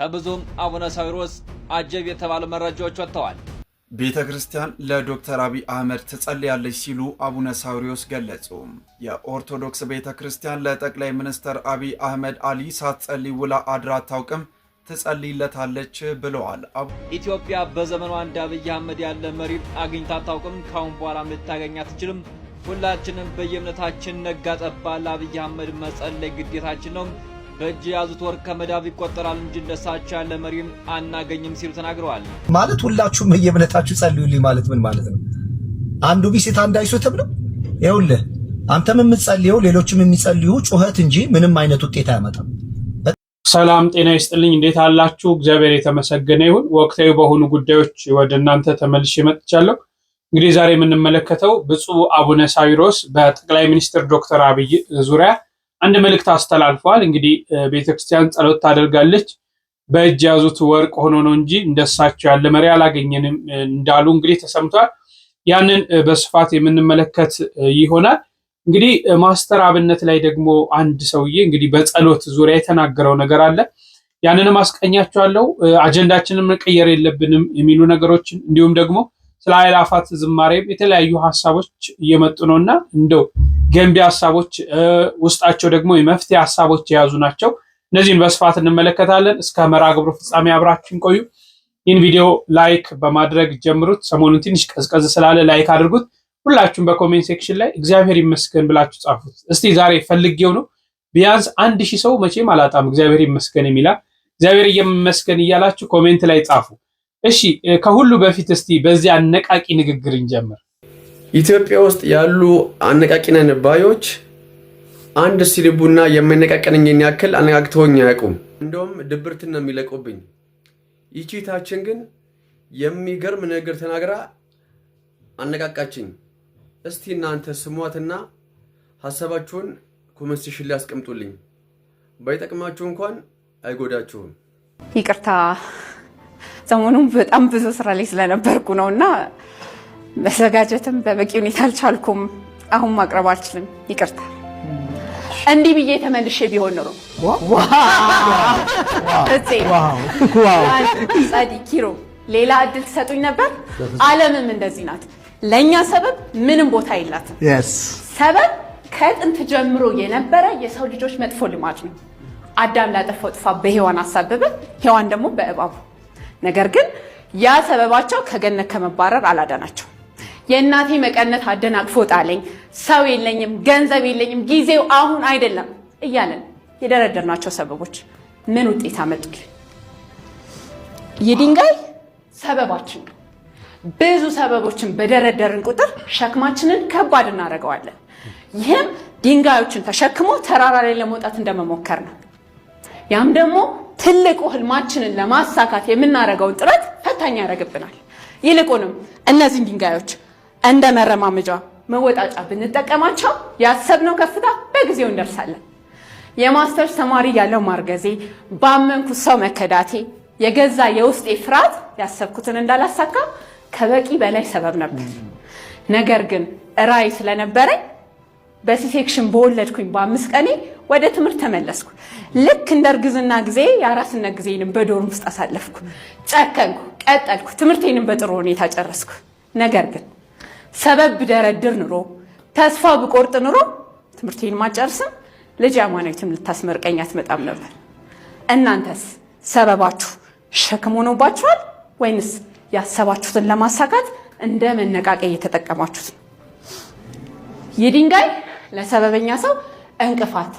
ከብዙም አቡነ ሳዊሮስ አጀብ የተባሉ መረጃዎች ወጥተዋል። ቤተ ክርስቲያን ለዶክተር አብይ አህመድ ትጸልያለች ሲሉ አቡነ ሳዊሮስ ገለጹ። የኦርቶዶክስ ቤተ ክርስቲያን ለጠቅላይ ሚኒስትር አብይ አህመድ አሊ ሳትጸልይ ውላ አድራ አታውቅም፣ ትጸልይለታለች ብለዋል። ኢትዮጵያ በዘመኗ እንደ አብይ አህመድ ያለ መሪ አግኝታ አታውቅም፣ ካሁን በኋላ ልታገኝ አትችልም። ሁላችንም በየእምነታችን ነጋ ጠባ ለአብይ አህመድ መጸለይ ግዴታችን ነው። በእጅ ያዙት ወርቅ ከመዳብ ይቆጠራል እንጂ እንደሳቸው ያለ መሪም አናገኝም ሲሉ ተናግረዋል። ማለት ሁላችሁም በየእምነታችሁ ጸልዩልኝ ማለት ምን ማለት ነው? አንዱ ቢሲት አንድ አይሶትም ነው። ይኸውልህ አንተም የምትጸልየው ሌሎችም የሚጸልዩ ጩኸት እንጂ ምንም አይነት ውጤት አያመጣም። ሰላም ጤና ይስጥልኝ። እንዴት አላችሁ? እግዚአብሔር የተመሰገነ ይሁን። ወቅታዊ በሆኑ ጉዳዮች ወደ እናንተ ተመልሼ መጥቻለሁ። እንግዲህ ዛሬ የምንመለከተው ብፁዕ አቡነ ሳዊሮስ በጠቅላይ ሚኒስትር ዶክተር አብይ ዙሪያ አንድ መልእክት አስተላልፈዋል። እንግዲህ ቤተክርስቲያን ጸሎት ታደርጋለች፣ በእጅ ያዙት ወርቅ ሆኖ ነው እንጂ እንደሳቸው ያለ መሪ አላገኘንም እንዳሉ እንግዲህ ተሰምቷል። ያንን በስፋት የምንመለከት ይሆናል። እንግዲህ ማስተር አብነት ላይ ደግሞ አንድ ሰውዬ እንግዲህ በጸሎት ዙሪያ የተናገረው ነገር አለ። ያንንም አስቀኛቸዋለሁ። አጀንዳችንን መቀየር የለብንም የሚሉ ነገሮችን እንዲሁም ደግሞ ስለ አእላፋት ዝማሬም የተለያዩ ሐሳቦች እየመጡ ነውና እንደው ገንቢ ሐሳቦች ውስጣቸው ደግሞ የመፍትሄ ሐሳቦች የያዙ ናቸው። እነዚህን በስፋት እንመለከታለን። እስከ መርሃ ግብሩ ፍጻሜ አብራችሁን ቆዩ። ይህን ቪዲዮ ላይክ በማድረግ ጀምሩት። ሰሞኑን ትንሽ ቀዝቀዝ ስላለ ላይክ አድርጉት። ሁላችሁም በኮሜንት ሴክሽን ላይ እግዚአብሔር ይመስገን ብላችሁ ጻፉት። እስቲ ዛሬ ፈልጌው ነው ቢያንስ 1000 ሰው መቼም አላጣም እግዚአብሔር ይመስገን የሚላ እግዚአብሔር ይመስገን እያላችሁ ኮሜንት ላይ ጻፉ። እሺ ከሁሉ በፊት እስቲ በዚህ አነቃቂ ንግግር እንጀምር። ኢትዮጵያ ውስጥ ያሉ አነቃቂ ነን ባዮች አንድ ሲልቡና የማይነቃቀነኝን ያክል አነቃቅተውኝ አያውቁም። እንደውም ድብርትን ነው የሚለቁብኝ። ይቺታችን ግን የሚገርም ነገር ተናግራ አነቃቃችኝ። እስቲ እናንተ ስሟትና ሐሳባችሁን ኮሜንት ሴክሽን ላይ አስቀምጡልኝ። ባይጠቅማችሁ እንኳን አይጎዳችሁም። ይቅርታ ሰሞኑን በጣም ብዙ ስራ ላይ ስለነበርኩ ነውና መዘጋጀትም በበቂ ሁኔታ አልቻልኩም። አሁን ማቅረብ አልችልም። ይቅርታ። እንዲህ ብዬ ተመልሼ ቢሆን ኖሮ ኪሮ ሌላ እድል ትሰጡኝ ነበር። ዓለምም እንደዚህ ናት። ለኛ ሰበብ ምንም ቦታ የላትም። ሰበብ ከጥንት ጀምሮ የነበረ የሰው ልጆች መጥፎ ልማድ ነው። አዳም ላጠፋው ጥፋት በሔዋን አሳበበ፣ ሔዋን ደግሞ በእባቡ። ነገር ግን ያ ሰበባቸው ከገነት ከመባረር አላዳናቸው። የእናቴ መቀነት አደናቅፎ ጣለኝ፣ ሰው የለኝም፣ ገንዘብ የለኝም፣ ጊዜው አሁን አይደለም እያለን የደረደርናቸው ሰበቦች ምን ውጤት አመጡልን? የድንጋይ ሰበባችን ነው። ብዙ ሰበቦችን በደረደርን ቁጥር ሸክማችንን ከባድ እናደርገዋለን። ይህም ድንጋዮችን ተሸክሞ ተራራ ላይ ለመውጣት እንደመሞከር ነው። ያም ደግሞ ትልቁ ህልማችንን ለማሳካት የምናደርገውን ጥረት ፈታኝ ያደርግብናል። ይልቁንም እነዚህን ድንጋዮች እንደ መረማመጃ መወጣጫ ብንጠቀማቸው ያሰብነው ከፍታ በጊዜው እንደርሳለን። የማስተርስ ተማሪ ያለው ማርገዜ፣ ባመንኩት ሰው መከዳቴ፣ የገዛ የውስጤ ፍርሃት ያሰብኩትን እንዳላሳካ ከበቂ በላይ ሰበብ ነበር። ነገር ግን ራዕይ ስለነበረኝ በሲሴክሽን በወለድኩኝ በ5 ቀኔ ወደ ትምህርት ተመለስኩ። ልክ እንደ እርግዝና ጊዜ የአራስነት ጊዜንም በዶርም ውስጥ አሳለፍኩ። ጨከንኩ፣ ቀጠልኩ፣ ትምህርቴንም በጥሩ ሁኔታ ጨረስኩ። ነገር ግን ሰበብ ብደረድር ኑሮ፣ ተስፋ ብቆርጥ ኑሮ ትምህርቴን ማጨርስም ልጅ አማናዊትም ልታስመርቀኝ አትመጣም ነበር። እናንተስ ሰበባችሁ ሸክም ሆኖባችኋል ወይንስ ያሰባችሁትን ለማሳካት እንደ መነቃቂያ እየተጠቀማችሁት ነው? የድንጋይ ለሰበበኛ ሰው እንቅፋት፣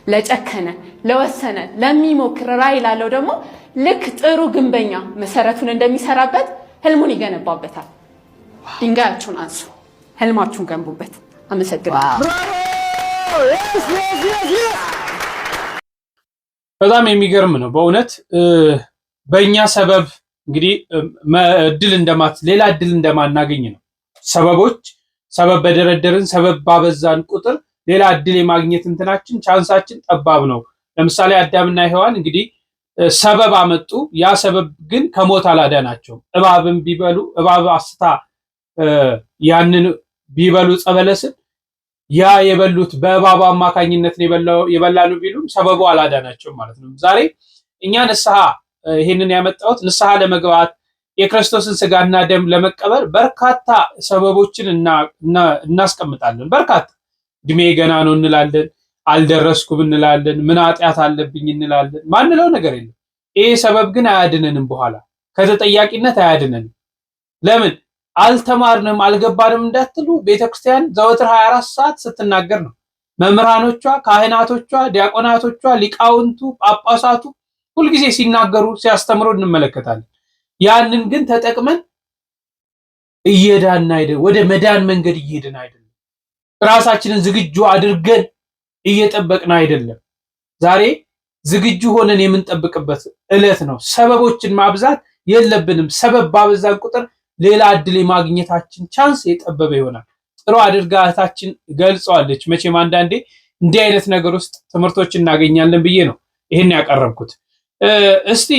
ለጨከነ፣ ለወሰነ፣ ለሚሞክር ራዕይ ላለው ደግሞ ልክ ጥሩ ግንበኛ መሰረቱን እንደሚሰራበት ህልሙን ይገነባበታል። ድንጋያችሁን አንሱ፣ ህልማችሁን ገንቡበት። አመሰግናለሁ። በጣም የሚገርም ነው በእውነት። በእኛ ሰበብ እንግዲህ ሌላ እድል እንደማናገኝ ነው። ሰበብ በደረደርን ሰበብ ባበዛን ቁጥር ሌላ እድል የማግኘት እንትናችን ቻንሳችን ጠባብ ነው። ለምሳሌ አዳምና ሔዋን እንግዲህ ሰበብ አመጡ። ያ ሰበብ ግን ከሞት አላዳናቸውም። እባብን ቢበሉ እባብ አስታ ያንን ቢበሉ ጸበለስን ያ የበሉት በእባቡ አማካኝነት ነው የበላኑ ቢሉም ሰበቡ አላዳናቸውም ማለት ነው። ዛሬ እኛ ንስሐ ይሄንን ያመጣሁት ንስሐ ለመግባት የክርስቶስን ስጋና ደም ለመቀበል በርካታ ሰበቦችን እናስቀምጣለን። በርካታ እድሜ ገና ነው እንላለን፣ አልደረስኩም እንላለን፣ ምን ኃጢአት አለብኝ እንላለን። ማንለው ነገር የለም። ይሄ ሰበብ ግን አያድነንም፣ በኋላ ከተጠያቂነት አያድነንም። ለምን አልተማርንም አልገባንም እንዳትሉ ቤተክርስቲያን ዘወትር 24 ሰዓት ስትናገር ነው። መምህራኖቿ፣ ካህናቶቿ፣ ዲያቆናቶቿ፣ ሊቃውንቱ፣ ጳጳሳቱ ሁልጊዜ ሲናገሩ ሲያስተምሩ እንመለከታለን። ያንን ግን ተጠቅመን እየዳን አይደለም፣ ወደ መዳን መንገድ እየሄድን አይደለም። ራሳችንን ዝግጁ አድርገን እየጠበቅን አይደለም። ዛሬ ዝግጁ ሆነን የምንጠብቅበት ዕለት ነው። ሰበቦችን ማብዛት የለብንም። ሰበብ ባበዛን ቁጥር ሌላ እድል የማግኘታችን ቻንስ የጠበበ ይሆናል። ጥሩ አድርጋ እህታችን ገልጸዋለች። መቼም አንዳንዴ እንዲህ አይነት ነገር ውስጥ ትምህርቶች እናገኛለን ብዬ ነው ይሄን ያቀረብኩት። እስቲ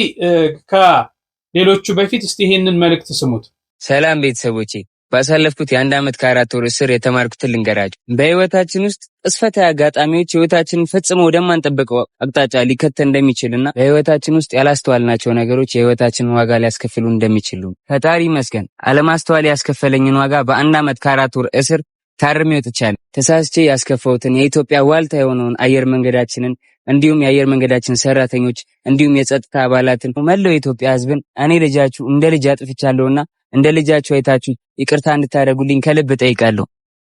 ከሌሎቹ በፊት እስቲ ይሄንን መልእክት ስሙት። ሰላም ቤተሰቦቼ፣ ባሳለፍኩት የ1 ዓመት ከ4 ወር እስር የተማርኩትን ልንገራችሁ። በህይወታችን ውስጥ ቅስፈታዊ አጋጣሚዎች ህይወታችንን ፈጽሞ ወደማንጠብቀው አቅጣጫ ሊከተን እንደሚችልና በህይወታችን ውስጥ ያላስተዋልናቸው ነገሮች የህይወታችንን ዋጋ ሊያስከፍሉ እንደሚችሉ ፈጣሪ ይመስገን። አለማስተዋል ያስከፈለኝን ዋጋ በ1 ዓመት ከ4 ወር እስር ታርሜ ወጥቻለሁ። ተሳስቼ ያስከፈውትን የኢትዮጵያ ዋልታ የሆነውን አየር መንገዳችንን እንዲሁም የአየር መንገዳችን ሰራተኞች እንዲሁም የጸጥታ አባላትን መላው የኢትዮጵያ ህዝብን እኔ ልጃችሁ እንደ ልጅ አጥፍቻለሁና እንደ ልጃችሁ አይታችሁ ይቅርታ እንድታደርጉልኝ ከልብ ጠይቃለሁ።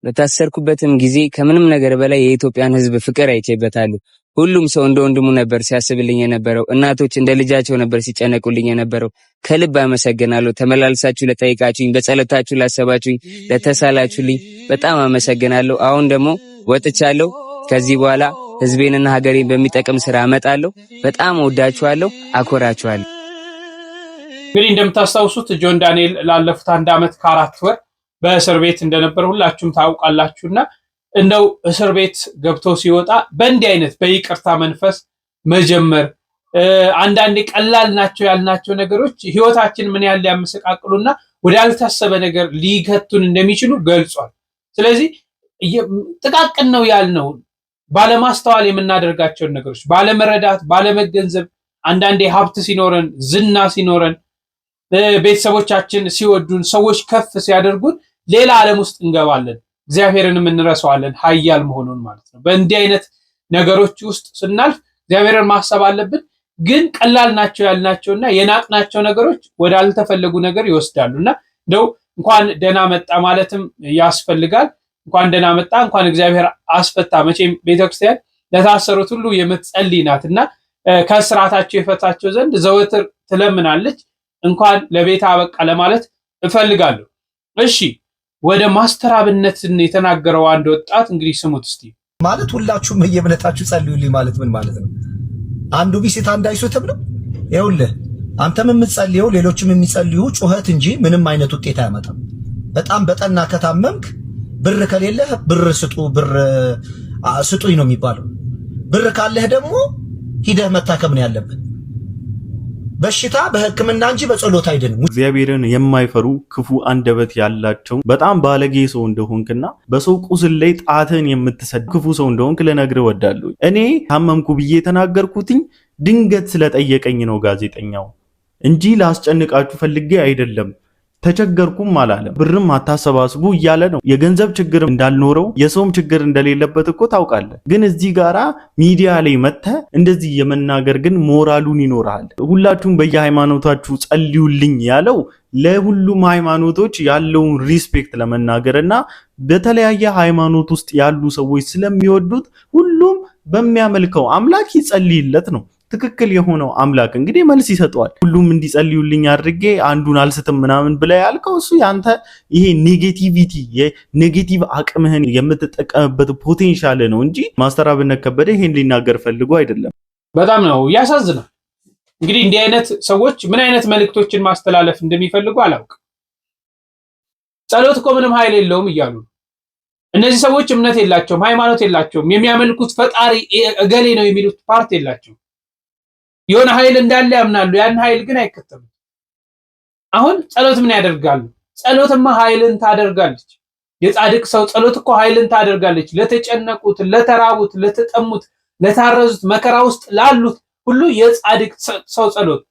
በታሰርኩበትም ጊዜ ከምንም ነገር በላይ የኢትዮጵያን ህዝብ ፍቅር አይቼበታለሁ። ሁሉም ሰው እንደ ወንድሙ ነበር ሲያስብልኝ የነበረው። እናቶች እንደ ልጃቸው ነበር ሲጨነቁልኝ የነበረው። ከልብ አመሰግናለሁ። ተመላልሳችሁ ለጠይቃችሁኝ፣ በጸሎታችሁ ላሰባችሁኝ፣ ለተሳላችሁልኝ በጣም አመሰግናለሁ። አሁን ደግሞ ወጥቻለሁ። ከዚህ በኋላ ህዝቤንና ሀገሬን በሚጠቅም ስራ አመጣለሁ። በጣም ወዳችኋለሁ፣ አኮራችኋለሁ። እንግዲህ እንደምታስታውሱት ጆን ዳንኤል ላለፉት 1 ዓመት ከ4 ወር በእስር ቤት እንደነበር ሁላችሁም ታውቃላችሁና እንደው እስር ቤት ገብቶ ሲወጣ በእንዲህ አይነት በይቅርታ መንፈስ መጀመር አንዳንዴ ቀላል ናቸው ያልናቸው ነገሮች ህይወታችን ምን ያህል ሊያመሰቃቅሉና ወደ ያልታሰበ ነገር ሊከቱን እንደሚችሉ ገልጿል። ስለዚህ ጥቃቅን ነው ያልነው ባለማስተዋል የምናደርጋቸውን ነገሮች ባለመረዳት ባለመገንዘብ አንዳንዴ ሀብት ሲኖረን ዝና ሲኖረን ቤተሰቦቻችን ሲወዱን ሰዎች ከፍ ሲያደርጉን ሌላ ዓለም ውስጥ እንገባለን። እግዚአብሔርንም እንረሳዋለን፣ ኃያል መሆኑን ማለት ነው። በእንዲህ አይነት ነገሮች ውስጥ ስናልፍ እግዚአብሔርን ማሰብ አለብን። ግን ቀላል ናቸው ያልናቸውና የናቅናቸው ነገሮች ወደ አልተፈለጉ ነገር ይወስዳሉና እንደው እንኳን ደህና መጣ ማለትም ያስፈልጋል። እንኳን ደህና መጣ፣ እንኳን እግዚአብሔር አስፈታ። መቼም ቤተክርስቲያን ለታሰሩት ሁሉ የምትጸልይ ናትና ከስራታቸው የፈታቸው ዘንድ ዘወትር ትለምናለች። እንኳን ለቤት አበቃ ለማለት እፈልጋለሁ። እሺ ወደ ማስተር አብነትን የተናገረው አንድ ወጣት እንግዲህ ስሙት እስቲ። ማለት ሁላችሁም በየእምነታችሁ ጸልዩልኝ ማለት ምን ማለት ነው? አንዱ ቢስት አንድ አይሶትም ነው። ይኸውልህ አንተም የምትጸልየው ሌሎችም የሚጸልዩ ጩኸት እንጂ ምንም አይነት ውጤት አያመጣም። በጣም በጠና ከታመምክ ብር ከሌለህ ብር ስጡኝ ነው የሚባለው። ብር ካለህ ደግሞ ሂደህ መታከም ነው ያለብህ። በሽታ በሕክምና እንጂ በጸሎት አይደለም። እግዚአብሔርን የማይፈሩ ክፉ አንደበት ያላቸው በጣም ባለጌ ሰው እንደሆንክና በሰው ቁስል ላይ ጣትን የምትሰድ ክፉ ሰው እንደሆንክ ልነግርህ እወዳለሁ። እኔ ታመምኩ ብዬ የተናገርኩትኝ ድንገት ስለጠየቀኝ ነው ጋዜጠኛው እንጂ ላስጨንቃችሁ ፈልጌ አይደለም። ተቸገርኩም አላለም። ብርም አታሰባስቡ እያለ ነው። የገንዘብ ችግር እንዳልኖረው የሰውም ችግር እንደሌለበት እኮ ታውቃለህ። ግን እዚህ ጋራ ሚዲያ ላይ መጥተህ እንደዚህ የመናገር ግን ሞራሉን ይኖርሃል። ሁላችሁም በየሃይማኖታችሁ ጸልዩልኝ ያለው ለሁሉም ሃይማኖቶች ያለውን ሪስፔክት ለመናገርና በተለያየ ሃይማኖት ውስጥ ያሉ ሰዎች ስለሚወዱት ሁሉም በሚያመልከው አምላክ ይጸልይለት ነው። ትክክል የሆነው አምላክ እንግዲህ መልስ ይሰጠዋል። ሁሉም እንዲጸልዩልኝ አድርጌ አንዱን አልስትም ምናምን ብለህ ያልከው እሱ ያንተ ይሄ ኔጌቲቪቲ የኔጌቲቭ አቅምህን የምትጠቀምበት ፖቴንሻል ነው እንጂ ማስተር አብነት ከበደ ይሄን ሊናገር ፈልጎ አይደለም። በጣም ነው ያሳዝናል። እንግዲህ እንዲህ አይነት ሰዎች ምን አይነት መልእክቶችን ማስተላለፍ እንደሚፈልጉ አላውቅም። ጸሎት እኮ ምንም ኃይል የለውም እያሉ እነዚህ ሰዎች እምነት የላቸውም፣ ሃይማኖት የላቸውም፣ የሚያመልኩት ፈጣሪ እገሌ ነው የሚሉት ፓርት የላቸውም። የሆነ ኃይል እንዳለ ያምናሉ። ያን ኃይል ግን አይከተሉም። አሁን ጸሎት ምን ያደርጋሉ? ጸሎትማ ኃይልን ታደርጋለች። የጻድቅ ሰው ጸሎት እኮ ኃይልን ታደርጋለች። ለተጨነቁት፣ ለተራቡት፣ ለተጠሙት፣ ለታረዙት፣ መከራ ውስጥ ላሉት ሁሉ የጻድቅ ሰው ጸሎት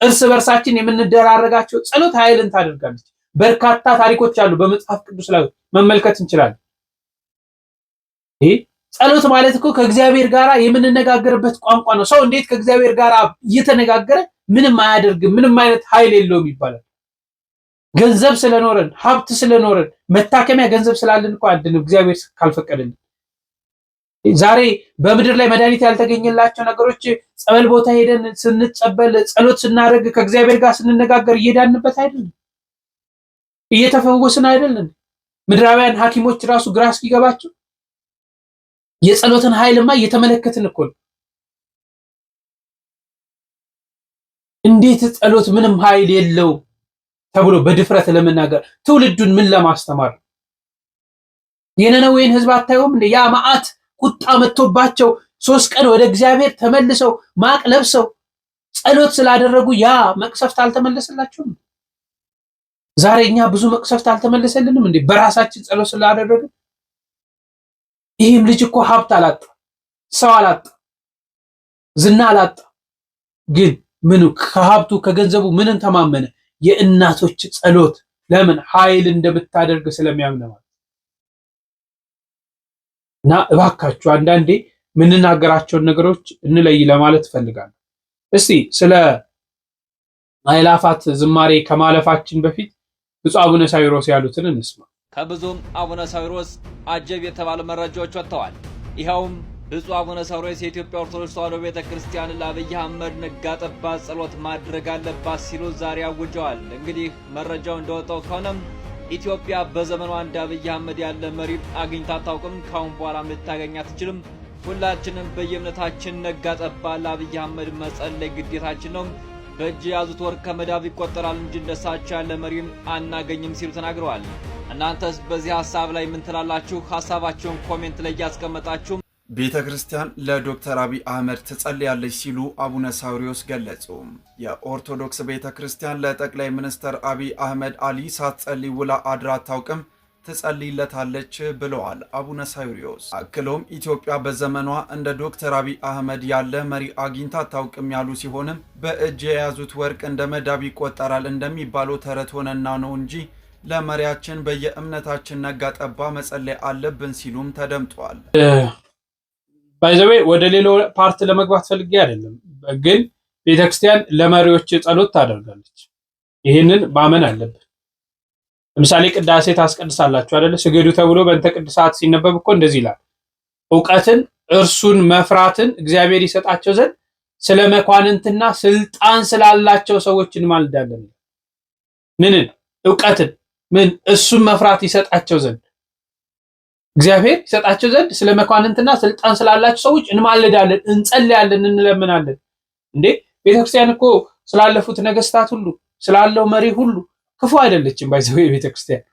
እርስ በርሳችን የምንደራረጋቸው ጸሎት ኃይልን ታደርጋለች። በርካታ ታሪኮች አሉ በመጽሐፍ ቅዱስ ላይ መመልከት እንችላለን። ይሄ ጸሎት ማለት እኮ ከእግዚአብሔር ጋር የምንነጋገርበት ቋንቋ ነው። ሰው እንዴት ከእግዚአብሔር ጋር እየተነጋገረ ምንም አያደርግም፣ ምንም አይነት ኃይል የለውም ይባላል። ገንዘብ ስለኖረን፣ ሀብት ስለኖረን፣ መታከሚያ ገንዘብ ስላለን እኮ አድንም እግዚአብሔር ካልፈቀደልን። ዛሬ በምድር ላይ መድኃኒት ያልተገኘላቸው ነገሮች ጸበል ቦታ ሄደን ስንጸበል ጸሎት ስናደርግ ከእግዚአብሔር ጋር ስንነጋገር እየዳንበት አይደለም? እየተፈወስን አይደለም? ምድራውያን ሐኪሞች ራሱ ግራ እስኪገባቸው የጸሎትን ኃይልማ እየተመለከትን እኮ ነው። እንዴት ጸሎት ምንም ኃይል የለው ተብሎ በድፍረት ለመናገር ትውልዱን ምን ለማስተማር? የነነዌን ህዝብ አታዩም እንዴ? ያ መዓት ቁጣ መጥቶባቸው 3 ቀን ወደ እግዚአብሔር ተመልሰው ማቅ ለብሰው ጸሎት ስላደረጉ ያ መቅሰፍት አልተመለሰላቸውም? ዛሬ እኛ ብዙ መቅሰፍት አልተመለሰልንም እንዴ በራሳችን ጸሎት ስላደረግን? ይህም ልጅ እኮ ሀብት አላጣ፣ ሰው አላጣ፣ ዝና አላጣ። ግን ምኑ ከሀብቱ ከገንዘቡ ምንን ተማመነ? የእናቶች ጸሎት። ለምን? ኃይል እንደምታደርግ ስለሚያምን ማለት። እና እባካችሁ አንዳንዴ የምንናገራቸውን ነገሮች እንለይ ለማለት እፈልጋለሁ። እስቲ ስለ አእላፋት ዝማሬ ከማለፋችን በፊት ብፁዕ አቡነ ሳዊሮስ ያሉትን እንስማ። ከብዙም አቡነ ሳዊሮስ አጀብ የተባሉ መረጃዎች ወጥተዋል። ይኸውም ብፁዕ አቡነ ሳዊሮስ የኢትዮጵያ ኦርቶዶክስ ተዋሕዶ ቤተክርስቲያን ለአብይ አህመድ ነጋጠባ ጸሎት ማድረግ አለባት ሲሉ ዛሬ አውጀዋል። እንግዲህ መረጃው እንደወጣው ከሆነም ኢትዮጵያ በዘመኗ እንደ አብይ አህመድ ያለ መሪ አግኝታ አታውቅም፣ ካሁን በኋላ ልታገኝ አትችልም። ሁላችንም በየእምነታችን ነጋጠባ ለአብይ አህመድ መጸለይ ግዴታችን ነው። በእጅ የያዙት ወርቅ ከመዳብ ይቆጠራል እንጂ እንደሳቸው ያለ መሪም አናገኝም ሲሉ ተናግረዋል። እናንተስ በዚህ ሐሳብ ላይ ምን ትላላችሁ? ሐሳባችሁን ኮሜንት ላይ ያስቀመጣችሁ። ቤተ ክርስቲያን ለዶክተር አብይ አህመድ ትጸልያለች ሲሉ አቡነ ሳዊሮስ ገለጹ። የኦርቶዶክስ ቤተ ክርስቲያን ለጠቅላይ ሚኒስትር አብይ አህመድ አሊ ሳትጸልይ ውላ አድራ አታውቅም፣ ትጸልይለታለች ብለዋል አቡነ ሳዊሮስ። አክሎም ኢትዮጵያ በዘመኗ እንደ ዶክተር አብይ አህመድ ያለ መሪ አግኝታ አታውቅም ያሉ ሲሆንም በእጅ የያዙት ወርቅ እንደ መዳብ ይቆጠራል እንደሚባለው ተረት ሆነና ነው እንጂ ለመሪያችን በየእምነታችን ነጋ ጠባ መጸለይ አለብን ሲሉም ተደምጧል። ባይዘዌ ወደ ሌላው ፓርት ለመግባት ፈልጌ አይደለም፣ ግን ቤተክርስቲያን ለመሪዎች ጸሎት ታደርጋለች። ይህንን ማመን አለብን። ለምሳሌ ቅዳሴ ታስቀድሳላችሁ አይደለ? ስገዱ ተብሎ በእንተ ቅድሳት ሲነበብ እኮ እንደዚህ ይላል፣ ዕውቀትን እርሱን መፍራትን እግዚአብሔር ይሰጣቸው ዘንድ ስለ መኳንንትና ስልጣን ስላላቸው ሰዎች እንማልዳለን። ምንን? ዕውቀትን ምን? እሱን መፍራት ይሰጣቸው ዘንድ እግዚአብሔር ይሰጣቸው ዘንድ ስለ መኳንንትና ስልጣን ስላላቸው ሰዎች እንማልዳለን፣ እንጸልያለን፣ እንለምናለን። እንዴ ቤተክርስቲያን እኮ ስላለፉት ነገስታት ሁሉ ስላለው መሪ ሁሉ ክፉ አይደለችም። ባይዘው የቤተክርስቲያን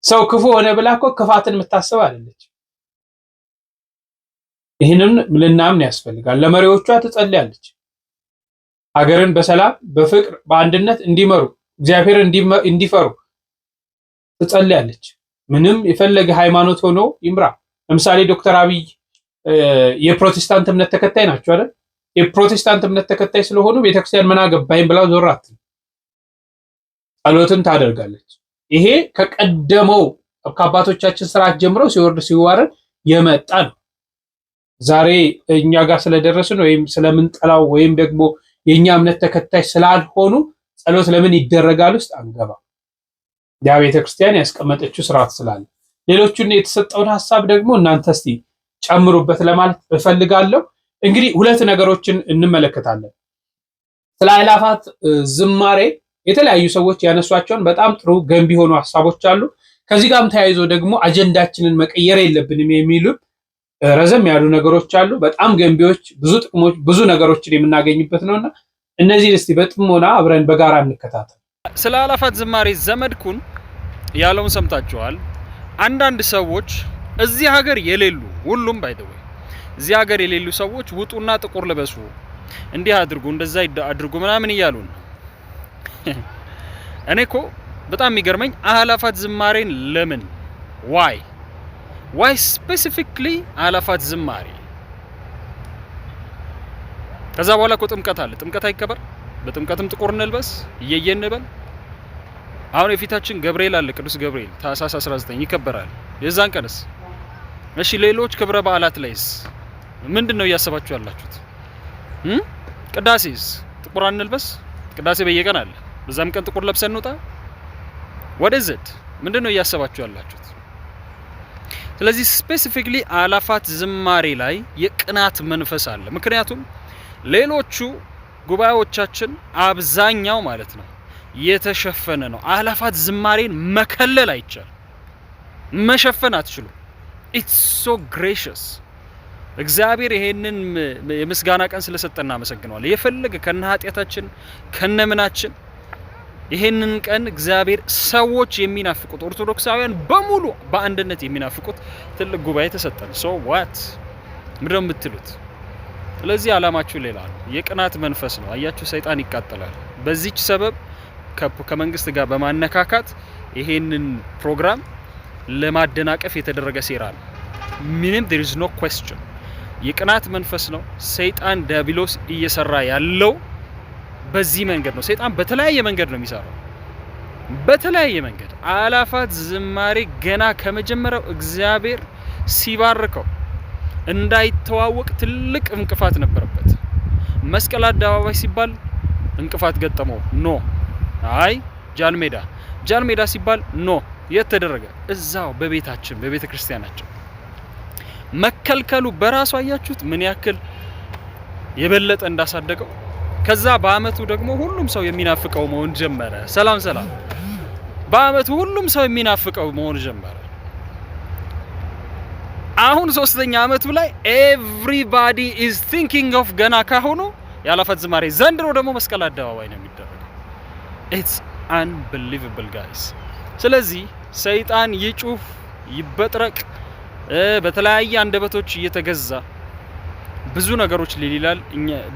ሰው ክፉ ሆነ ብላ እኮ ክፋትን የምታስብ አይደለች። ይህንን ልናምን ያስፈልጋል። ለመሪዎቿ ትጸልያለች። ሀገርን በሰላም በፍቅር በአንድነት እንዲመሩ እግዚአብሔርን እንዲፈሩ ትጸልያለች። ምንም የፈለገ ሃይማኖት ሆኖ ይምራ። ለምሳሌ ዶክተር አብይ የፕሮቴስታንት እምነት ተከታይ ናቸው አይደል? የፕሮቴስታንት እምነት ተከታይ ስለሆኑ ቤተክርስቲያን ምን አገባኝ ብላ ዞራት ጸሎትን ታደርጋለች። ይሄ ከቀደመው ከአባቶቻችን ስርዓት ጀምሮ ሲወርድ ሲዋረድ የመጣ ነው። ዛሬ እኛ ጋር ስለደረስን ወይም ስለምንጠላው ወይም ደግሞ የኛ እምነት ተከታይ ስላልሆኑ ጸሎት ለምን ይደረጋል ውስጥ አንገባ። ያ ቤተክርስቲያን ያስቀመጠችው ስርዓት ስላለ ሌሎቹን የተሰጠውን ሐሳብ ደግሞ እናንተ እስቲ ጨምሩበት ለማለት እፈልጋለሁ። እንግዲህ ሁለት ነገሮችን እንመለከታለን። ስለ አእላፋት ዝማሬ የተለያዩ ሰዎች ያነሷቸውን በጣም ጥሩ ገንቢ የሆኑ ሐሳቦች አሉ። ከዚህ ጋርም ተያይዞ ደግሞ አጀንዳችንን መቀየር የለብንም የሚሉ ረዘም ያሉ ነገሮች አሉ። በጣም ገንቢዎች፣ ብዙ ጥቅሞች፣ ብዙ ነገሮችን የምናገኝበት ነውና እነዚህን እስቲ በጥሞና አብረን በጋራ እንከታተል። ስለ አእላፋት ዝማሬ ዘመድኩን ያለውን ሰምታችኋል። አንዳንድ ሰዎች እዚህ ሀገር የሌሉ ሁሉም ባይደው እዚህ ሀገር የሌሉ ሰዎች ውጡና ጥቁር ልበሱ፣ እንዲህ አድርጉ፣ እንደዛ አድርጉ ምናምን እያሉን እኔ እኮ በጣም የሚገርመኝ አእላፋት ዝማሬን ለምን ዋይ ስፔሲፊክሊ አእላፋት ዝማሬ? ከዛ በኋላ እኮ ጥምቀት አለ። ጥምቀት አይከበር? በጥምቀትም ጥቁር እንልበስ እየየ እንበል። አሁን የፊታችን ገብርኤል አለ፣ ቅዱስ ገብርኤል ታኅሳስ 19 ይከበራል። የዛን ቀንስ እሺ ሌሎች ክብረ በዓላት ላይስ ምንድነው እያሰባችሁ ያላችሁት? ቅዳሴስ ጥቁር እንልበስ? ቅዳሴ በየቀን አለ፣ በዛም ቀን ጥቁር ለብሰን እንውጣ? ወደዚህ ምንድነው እያሰባችሁ ያላችሁት? ስለዚህ ስፔሲፊክሊ አላፋት ዝማሬ ላይ የቅናት መንፈስ አለ። ምክንያቱም ሌሎቹ ጉባኤዎቻችን አብዛኛው ማለት ነው የተሸፈነ ነው። አላፋት ዝማሬን መከለል አይቻል፣ መሸፈን አትችሉም። ኢትስ ሶ ግሬሽስ። እግዚአብሔር ይሄንን የምስጋና ቀን ስለሰጠና እናመሰግነዋለን። የፈለገ ከነ ኃጢያታችን ከነምናችን ይሄንን ቀን እግዚአብሔር ሰዎች የሚናፍቁት ኦርቶዶክሳውያን በሙሉ በአንድነት የሚናፍቁት ትልቅ ጉባኤ ተሰጠን። ሶ ዋት ምንድነው የምትሉት? ስለዚህ አላማችሁ ሌላ ነው። የቅናት መንፈስ ነው። አያችሁ፣ ሰይጣን ይቃጠላል። በዚህች ሰበብ ከመንግስት ጋር በማነካካት ይሄንን ፕሮግራም ለማደናቀፍ የተደረገ ሴራ ነው። ምንም there is no question። የቅናት መንፈስ ነው። ሰይጣን ዲያብሎስ እየሰራ ያለው በዚህ መንገድ ነው። ሰይጣን በተለያየ መንገድ ነው የሚሰራው፣ በተለያየ መንገድ። አላፋት ዝማሬ ገና ከመጀመሪያው እግዚአብሔር ሲባርከው እንዳይተዋወቅ ትልቅ እንቅፋት ነበረበት። መስቀል አደባባይ ሲባል እንቅፋት ገጠመው። ኖ አይ ጃልሜዳ ሲባል ኖ የት ተደረገ? እዛው በቤታችን በቤተ ክርስቲያናችን መከልከሉ በራሱ አያችሁት ምን ያክል የበለጠ እንዳሳደገው። ከዛ በአመቱ ደግሞ ሁሉም ሰው የሚናፍቀው መሆን ጀመረ። ሰላም በአመቱ ሁሉም ሰው የሚናፍቀው መሆን ጀመረ። አሁን 3ኛ አመቱ ላይ ኤቭሪባዲ ኢዝ ቲንኪንግ ኦፍ ገና ካሁኑ የአላፋት ዝማሬ። ዘንድሮ ደግሞ መስቀል አደባባይ ነው የሚደረገው። ኢትስ አንቢሊቨብል ጋይስ። ስለዚህ ሰይጣን ይጩፍ ይበጥረቅ፣ በተለያየ አንደበቶች እየተገዛ ብዙ ነገሮች ሊላል፣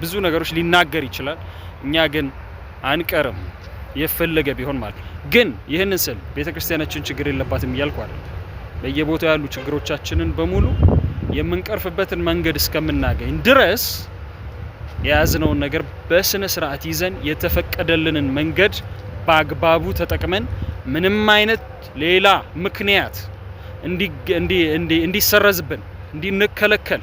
ብዙ ነገሮች ሊናገር ይችላል። እኛ ግን አንቀርም፣ የፈለገ ቢሆን ማለት ግን ይህንን ስል ቤተክርስቲያናችን ችግር የለባትም እያልኩ አይደል። በየቦታው ያሉ ችግሮቻችንን በሙሉ የምንቀርፍበትን መንገድ እስከምናገኝ ድረስ የያዝነውን ነገር በስነ ስርዓት ይዘን የተፈቀደልንን መንገድ በአግባቡ ተጠቅመን ምንም አይነት ሌላ ምክንያት እንዲሰረዝብን እንዲንከለከል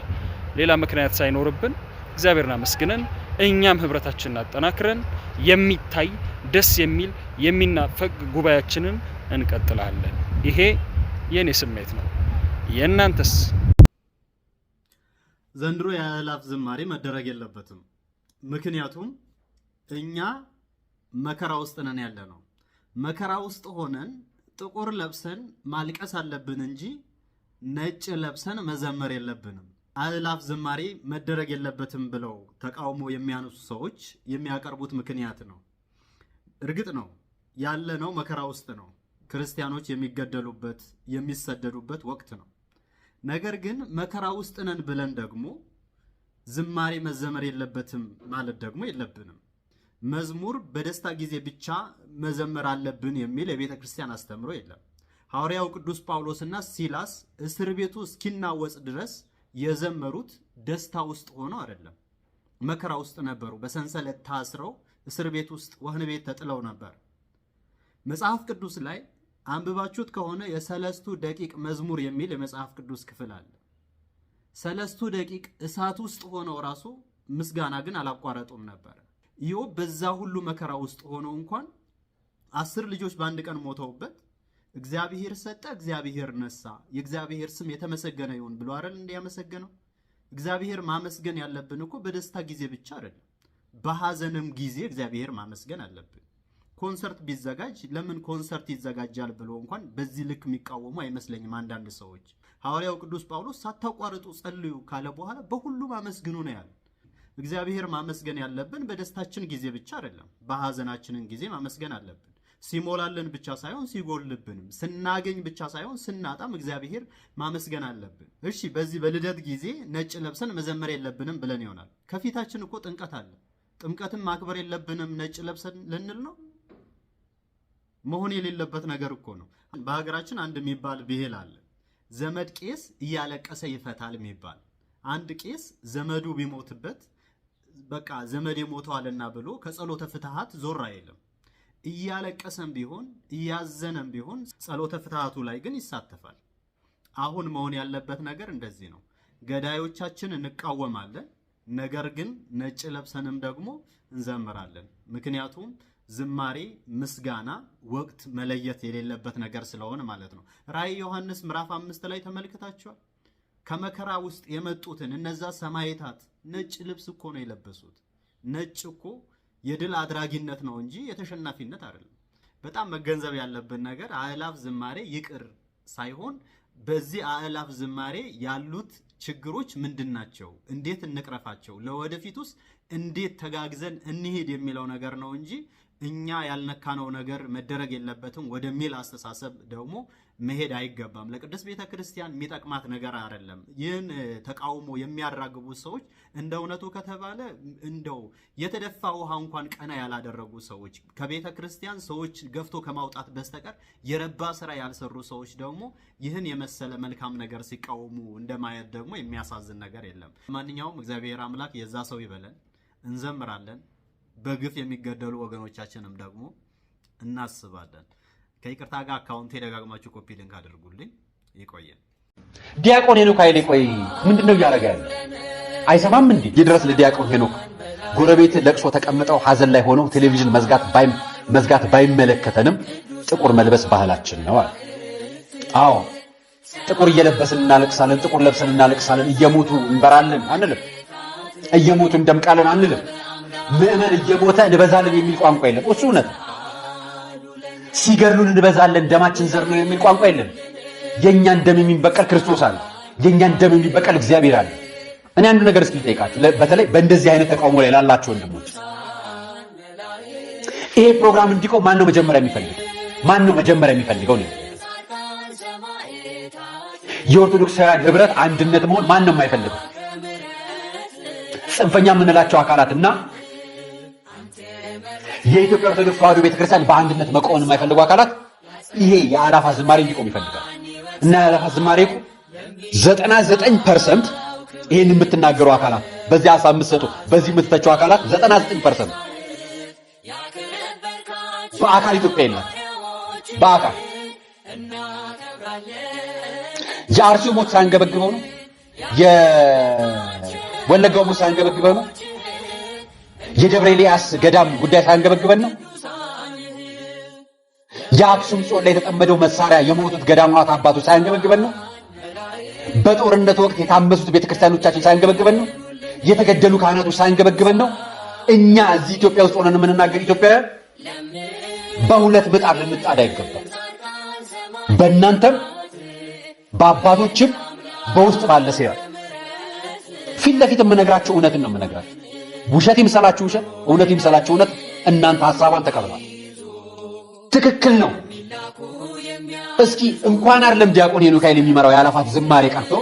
ሌላ ምክንያት ሳይኖርብን እግዚአብሔርን አመስግነን እኛም ህብረታችንን አጠናክረን የሚታይ ደስ የሚል የሚናፈቅ ጉባኤያችንን እንቀጥላለን። ይሄ የኔ ስሜት ነው። የእናንተስ? ዘንድሮ የአላፍ ዝማሬ መደረግ የለበትም። ምክንያቱም እኛ መከራ ውስጥ ነን ያለ ነው። መከራ ውስጥ ሆነን ጥቁር ለብሰን ማልቀስ አለብን እንጂ ነጭ ለብሰን መዘመር የለብንም። አላፍ ዝማሬ መደረግ የለበትም ብለው ተቃውሞ የሚያነሱ ሰዎች የሚያቀርቡት ምክንያት ነው። እርግጥ ነው ያለነው መከራ ውስጥ ነው። ክርስቲያኖች የሚገደሉበት የሚሰደዱበት ወቅት ነው። ነገር ግን መከራ ውስጥ ነን ብለን ደግሞ ዝማሬ መዘመር የለበትም ማለት ደግሞ የለብንም። መዝሙር በደስታ ጊዜ ብቻ መዘመር አለብን የሚል የቤተ ክርስቲያን አስተምሮ የለም። ሐዋርያው ቅዱስ ጳውሎስና ሲላስ እስር ቤቱ እስኪናወጽ ድረስ የዘመሩት ደስታ ውስጥ ሆነው አይደለም፣ መከራ ውስጥ ነበሩ። በሰንሰለት ታስረው እስር ቤት ውስጥ ወህኒ ቤት ተጥለው ነበር። መጽሐፍ ቅዱስ ላይ አንብባችሁት ከሆነ የሰለስቱ ደቂቅ መዝሙር የሚል የመጽሐፍ ቅዱስ ክፍል አለ። ሰለስቱ ደቂቅ እሳት ውስጥ ሆነው ራሱ ምስጋና ግን አላቋረጡም ነበር። ኢዮብ በዛ ሁሉ መከራ ውስጥ ሆነው እንኳን 10 ልጆች በአንድ ቀን ሞተውበት እግዚአብሔር ሰጠ፣ እግዚአብሔር ነሳ፣ የእግዚአብሔር ስም የተመሰገነ ይሁን ብሎ አይደል እንዲያመሰገነው። እግዚአብሔር ማመስገን ያለብን እኮ በደስታ ጊዜ ብቻ አይደለም፣ በሐዘንም ጊዜ እግዚአብሔር ማመስገን አለብን። ኮንሰርት ቢዘጋጅ ለምን ኮንሰርት ይዘጋጃል ብሎ እንኳን በዚህ ልክ የሚቃወሙ አይመስለኝም አንዳንድ ሰዎች። ሐዋርያው ቅዱስ ጳውሎስ ሳታቋርጡ ጸልዩ ካለ በኋላ በሁሉም አመስግኑ ነው ያለው። እግዚአብሔር ማመስገን ያለብን በደስታችን ጊዜ ብቻ አይደለም፣ በሐዘናችንን ጊዜ ማመስገን አለብን። ሲሞላልን ብቻ ሳይሆን ሲጎልብንም፣ ስናገኝ ብቻ ሳይሆን ስናጣም እግዚአብሔር ማመስገን አለብን። እሺ በዚህ በልደት ጊዜ ነጭ ለብሰን መዘመር የለብንም ብለን ይሆናል። ከፊታችን እኮ ጥምቀት አለ። ጥምቀትን ማክበር የለብንም ነጭ ለብሰን ልንል ነው? መሆን የሌለበት ነገር እኮ ነው። በሀገራችን አንድ የሚባል ብሂል አለ። ዘመድ ቄስ እያለቀሰ ይፈታል የሚባል። አንድ ቄስ ዘመዱ ቢሞትበት በቃ ዘመዴ ሞተዋልና ብሎ ከጸሎተ ፍትሐት ዞር አይልም። እያለቀሰም ቢሆን እያዘነም ቢሆን ጸሎተ ፍትሐቱ ላይ ግን ይሳተፋል። አሁን መሆን ያለበት ነገር እንደዚህ ነው። ገዳዮቻችን እንቃወማለን፣ ነገር ግን ነጭ ለብሰንም ደግሞ እንዘምራለን። ምክንያቱም ዝማሬ፣ ምስጋና ወቅት መለየት የሌለበት ነገር ስለሆነ ማለት ነው። ራእይ ዮሐንስ ምዕራፍ 5 ላይ ተመልክታችኋል። ከመከራ ውስጥ የመጡትን እነዛ ሰማዕታት ነጭ ልብስ እኮ ነው የለበሱት። ነጭ እኮ የድል አድራጊነት ነው እንጂ የተሸናፊነት አይደለም። በጣም መገንዘብ ያለብን ነገር አእላፍ ዝማሬ ይቅር ሳይሆን በዚህ አእላፍ ዝማሬ ያሉት ችግሮች ምንድናቸው? እንዴት እንቅረፋቸው? ለወደፊቱስ እንዴት ተጋግዘን እንሄድ የሚለው ነገር ነው እንጂ እኛ ያልነካነው ነገር መደረግ የለበትም ወደሚል አስተሳሰብ ደግሞ መሄድ አይገባም። ለቅድስት ቤተ ክርስቲያን የሚጠቅማት ነገር አይደለም። ይህን ተቃውሞ የሚያራግቡ ሰዎች እንደ እውነቱ ከተባለ እንደው የተደፋ ውሃ እንኳን ቀና ያላደረጉ ሰዎች፣ ከቤተ ክርስቲያን ሰዎች ገፍቶ ከማውጣት በስተቀር የረባ ስራ ያልሰሩ ሰዎች ደግሞ ይህን የመሰለ መልካም ነገር ሲቃወሙ እንደማየት ደግሞ የሚያሳዝን ነገር የለም። ማንኛውም እግዚአብሔር አምላክ የዛ ሰው ይበለን። እንዘምራለን። በግፍ የሚገደሉ ወገኖቻችንም ደግሞ እናስባለን። ከይቅርታ ጋር አካውንቴ ደጋግማችሁ ኮፒ ሊንክ አድርጉልኝ። ይቆየን። ዲያቆን ሄኖክ ኃይሌ ቆይ ምንድነው እያደረገ ያለው? አይሰማም እንዴ? ይድረስ ለዲያቆን ሄኖክ። ጎረቤት ለቅሶ ተቀምጠው ሐዘን ላይ ሆነው ቴሌቪዥን መዝጋት ባይመለከተንም ጥቁር መልበስ ባህላችን ነው አለ። አዎ ጥቁር እየለበስን እናለቅሳለን፣ ጥቁር ለብሰን እናለቅሳለን። እየሞቱ እንበራለን አንልም፣ እየሞቱ እንደምቃለን አንልም። ምእመን እየሞተ እንበዛለን የሚል ቋንቋ የለም። እሱ እውነት ነው። ሲገድሉን እንበዛለን ደማችን ዘር ነው የሚል ቋንቋ የለም። የኛን ደም የሚበቀል ክርስቶስ አለ። የኛን ደም የሚበቀል እግዚአብሔር አለ። እኔ አንድ ነገር እስኪ ልጠይቃችሁ፣ በተለይ በእንደዚህ አይነት ተቃውሞ ላይ ላላችሁ ወንድሞች፣ ይሄ ፕሮግራም እንዲቆም ማን ነው መጀመሪያ የሚፈልገው? ማን ነው መጀመሪያ የሚፈልገው ነው? የኦርቶዶክሳውያን ህብረት አንድነት መሆን ማን ነው የማይፈልገው? ጽንፈኛ የምንላቸው አካላትና የኢትዮጵያ ኦርቶዶክስ ተዋሕዶ ቤተክርስቲያን በአንድነት መቆምን የማይፈልጉ አካላት ይሄ የአእላፋት ዝማሬ እንዲቆም ይፈልጋል። እና የአእላፋት ዝማሬ እኮ 99% ይሄን የምትናገሩ አካላት፣ በዚህ ሐሳብ የምትሰጡ፣ በዚህ የምትተቹ አካላት 99% በአካል ኢትዮጵያ የለም። በአካል የአርሲው ሞት ሳንገበግበው ነው። የወለጋው ሞት ሳንገበግበው ነው። የደብረ ኤልያስ ገዳም ጉዳይ ሳንገበግበን ነው። የአክሱም ጾር ላይ የተጠመደው መሳሪያ የሞቱት ገዳማት አባቶች ሳንገበግበን ነው። በጦርነት ወቅት የታመሱት ቤተክርስቲያኖቻችን ሳንገበግበን ነው። የተገደሉ ካህናቶች ሳንገበግበን ነው። እኛ እዚህ ኢትዮጵያ ውስጥ ሆነን የምንናገር ኢትዮጵያውያን በሁለት ምጣድ ልንጣድ አይገባም። በእናንተም በአባቶችም በውስጥ ባለ ሴራ ፊት ለፊት የምነግራችሁ እውነትን ነው የምነግራችሁ። ውሸት ይምሰላችሁ ውሸት፣ እውነት ይምሰላችሁ እውነት። እናንተ ሐሳቧን ተቀበሏል። ትክክል ነው። እስኪ እንኳን አይደለም ዲያቆን ሄኖክ ኃይሌ የሚመራው የአእላፋት ዝማሬ ቀርቶ